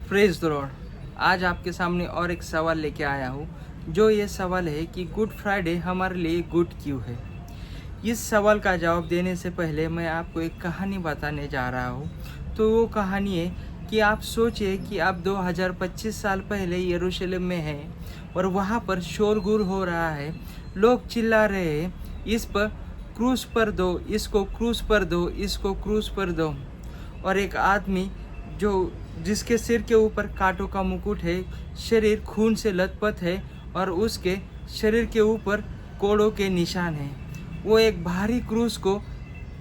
Praise the Lord. आज आपके सामने और एक सवाल लेके आया हूँ, जो ये सवाल है कि गुड फ्राइडे हमारे लिए गुड क्यों है। इस सवाल का जवाब देने से पहले मैं आपको एक कहानी बताने जा रहा हूँ। तो वो कहानी है कि आप सोचिए कि आप 2025 साल पहले यरूशलेम में हैं और वहाँ पर शोरगुल हो रहा है, लोग चिल्ला रहे हैं, इस पर क्रूस पर दो, इसको क्रूस पर दो, इसको क्रूस पर दो। और एक आदमी जिसके सिर के ऊपर कांटों का मुकुट है, शरीर खून से लथपथ है और उसके शरीर के ऊपर कोड़ों के निशान हैं, वो एक भारी क्रूस को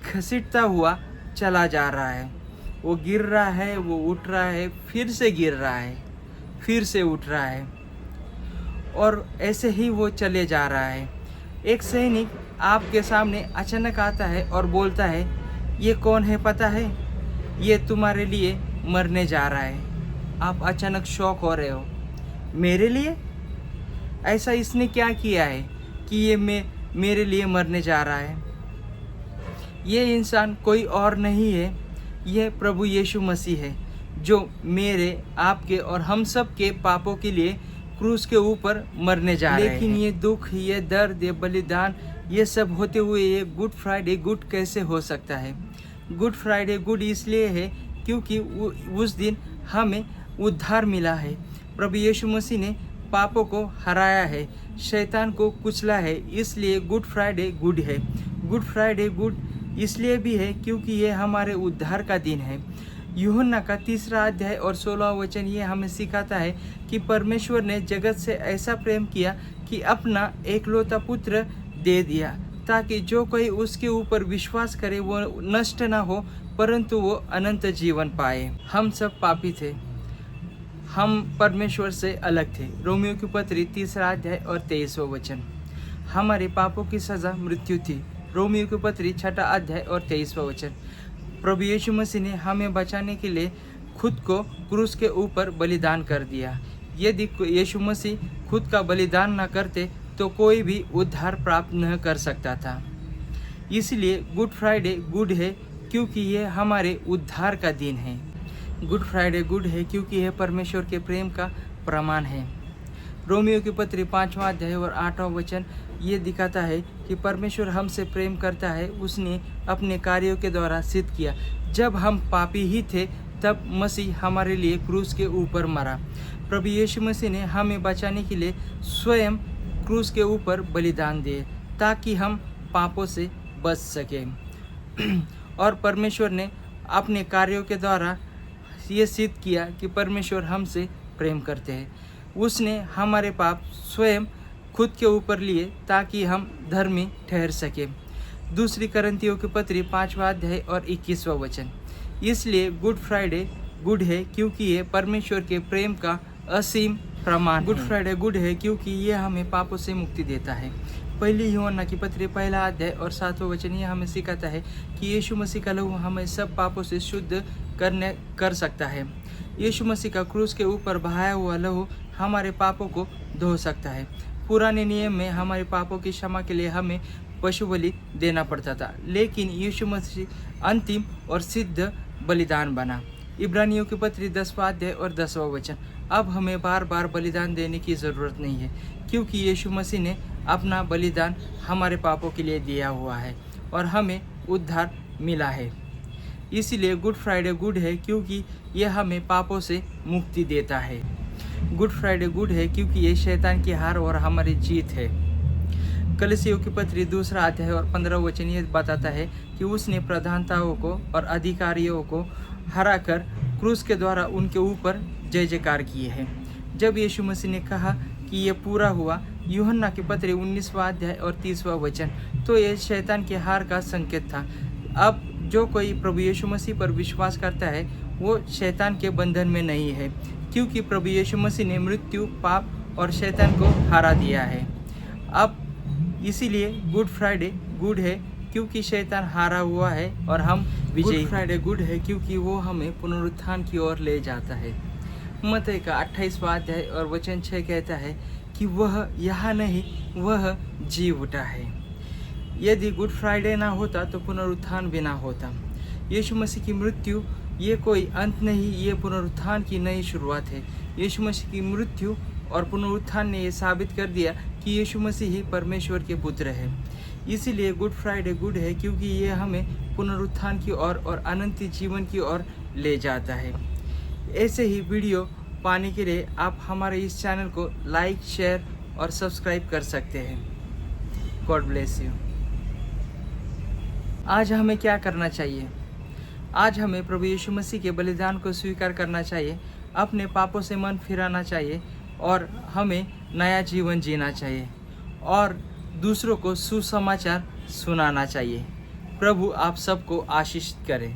घसीटता हुआ चला जा रहा है। वो गिर रहा है, वो उठ रहा है, फिर से गिर रहा है, फिर से उठ रहा है और ऐसे ही वो चले जा रहा है। एक सैनिक आपके सामने अचानक आता है और बोलता है, ये कौन है पता है? ये तुम्हारे लिए मरने जा रहा है। आप अचानक शॉक हो रहे हो, मेरे लिए? ऐसा इसने क्या किया है कि ये मेरे लिए मरने जा रहा है? ये इंसान कोई और नहीं है, यह प्रभु यीशु मसीह है, जो मेरे, आपके और हम सब के पापों के लिए क्रूस के ऊपर मरने जा रहे हैं। लेकिन ये दुख, ये दर्द, ये बलिदान, ये सब होते हुए ये गुड फ्राइडे गुड कैसे हो सकता है? गुड फ्राइडे गुड इसलिए है क्योंकि उस दिन हमें उद्धार मिला है। प्रभु यीशु मसीह ने पापों को हराया है, शैतान को कुचला है, इसलिए गुड फ्राइडे गुड है। गुड फ्राइडे गुड इसलिए भी है क्योंकि ये हमारे उद्धार का दिन है। यूहन्ना का 3 अध्याय और 16 वचन ये हमें सिखाता है कि परमेश्वर ने जगत से ऐसा प्रेम किया कि अपना एकलौता पुत्र दे दिया, ताकि जो कोई उसके ऊपर विश्वास करे वो नष्ट ना हो, परंतु वो अनंत जीवन पाए। हम सब पापी थे, हम परमेश्वर से अलग थे। रोमियो की पत्री 3 अध्याय और 23वां वचन। हमारे पापों की सज़ा मृत्यु थी। रोमियो की पत्री 6 अध्याय और 23वां वचन। प्रभु यीशु मसीह ने हमें बचाने के लिए खुद को क्रूस के ऊपर बलिदान कर दिया। यदि यीशु मसीह खुद का बलिदान न करते तो कोई भी उद्धार प्राप्त न कर सकता था। इसलिए गुड फ्राइडे गुड है क्योंकि यह हमारे उद्धार का दिन है। गुड फ्राइडे गुड है क्योंकि यह परमेश्वर के प्रेम का प्रमाण है। रोमियो की पत्री 5वां अध्याय और 8वां वचन ये दिखाता है कि परमेश्वर हमसे प्रेम करता है, उसने अपने कार्यों के द्वारा सिद्ध किया। जब हम पापी ही थे तब मसीह हमारे लिए क्रूस के ऊपर मरा। प्रभु यीशु मसीह ने हमें बचाने के लिए स्वयं क्रूस के ऊपर बलिदान दिए ताकि हम पापों से बच सकें। और परमेश्वर ने अपने कार्यों के द्वारा ये सिद्ध किया कि परमेश्वर हमसे प्रेम करते हैं। उसने हमारे पाप स्वयं खुद के ऊपर लिए ताकि हम धर्मी ठहर सकें। दूसरी करंथियों की पत्री 5वां अध्याय और 21वां वचन। इसलिए गुड फ्राइडे गुड है क्योंकि ये परमेश्वर के प्रेम का असीम प्रमाण। गुड फ्राइडे गुड है क्योंकि ये हमें पापों से मुक्ति देता है। पहली यूहन्ना की पत्री 1 अध्याय और 7वां वचन ये हमें सिखाता है कि यीशु मसीह का लहू हमें सब पापों से शुद्ध कर सकता है। यीशु मसीह का क्रूस के ऊपर बहाया हुआ लहू हमारे पापों को धो सकता है। पुराने नियम में हमारे पापों की क्षमा के लिए हमें पशु बलि देना पड़ता था, लेकिन यीशु मसीह अंतिम और सिद्ध बलिदान बना। इब्रानियों की पत्री 10वां अध्याय और 10वां वचन। अब हमें बार बार बलिदान देने की ज़रूरत नहीं है क्योंकि यीशु मसीह ने अपना बलिदान हमारे पापों के लिए दिया हुआ है और हमें उद्धार मिला है। इसीलिए गुड फ्राइडे गुड है क्योंकि यह हमें पापों से मुक्ति देता है। गुड फ्राइडे गुड है क्योंकि ये शैतान की हार और हमारी जीत है। कलीसियों की पत्री 2 अध्याय और 15वां वचन ये बताता है कि उसने प्रधानताओं को और अधिकारियों को हराकर क्रूस के द्वारा उनके ऊपर जय जयकार किए हैं। जब यीशु मसीह ने कहा कि यह पूरा हुआ, यूहन्ना की पत्री 19वां अध्याय और 30वां वचन, तो यह शैतान की हार का संकेत था। अब जो कोई प्रभु यीशु मसीह पर विश्वास करता है वो शैतान के बंधन में नहीं है, क्योंकि प्रभु यीशु मसीह ने मृत्यु, पाप और शैतान को हरा दिया है। अब इसीलिए गुड फ्राइडे गुड है क्योंकि शैतान हारा हुआ है और हम विजयी। गुड फ्राइडे गुड है क्योंकि वो हमें पुनरुत्थान की ओर ले जाता है। मत्ती का 28वां अध्याय और वचन 6 कहता है कि वह यहाँ नहीं, वह जी उठा है। यदि गुड फ्राइडे ना होता तो पुनरुत्थान भी ना होता। यीशु मसीह की मृत्यु ये कोई अंत नहीं, ये पुनरुत्थान की नई शुरुआत है। यीशु मसीह की मृत्यु और पुनरुत्थान ने ये साबित कर दिया कि यीशु मसीह ही परमेश्वर के पुत्र है। इसीलिए गुड फ्राइडे गुड है, क्योंकि ये हमें पुनरुत्थान की ओर और अनंत जीवन की ओर ले जाता है। ऐसे ही वीडियो पाने के लिए आप हमारे इस चैनल को लाइक, शेयर और सब्सक्राइब कर सकते हैं। God bless you. आज हमें क्या करना चाहिए? आज हमें प्रभु यीशु मसीह के बलिदान को स्वीकार करना चाहिए, अपने पापों से मन फिराना चाहिए और हमें नया जीवन जीना चाहिए और दूसरों को सुसमाचार सुनाना चाहिए। प्रभु आप सबको आशीष करे।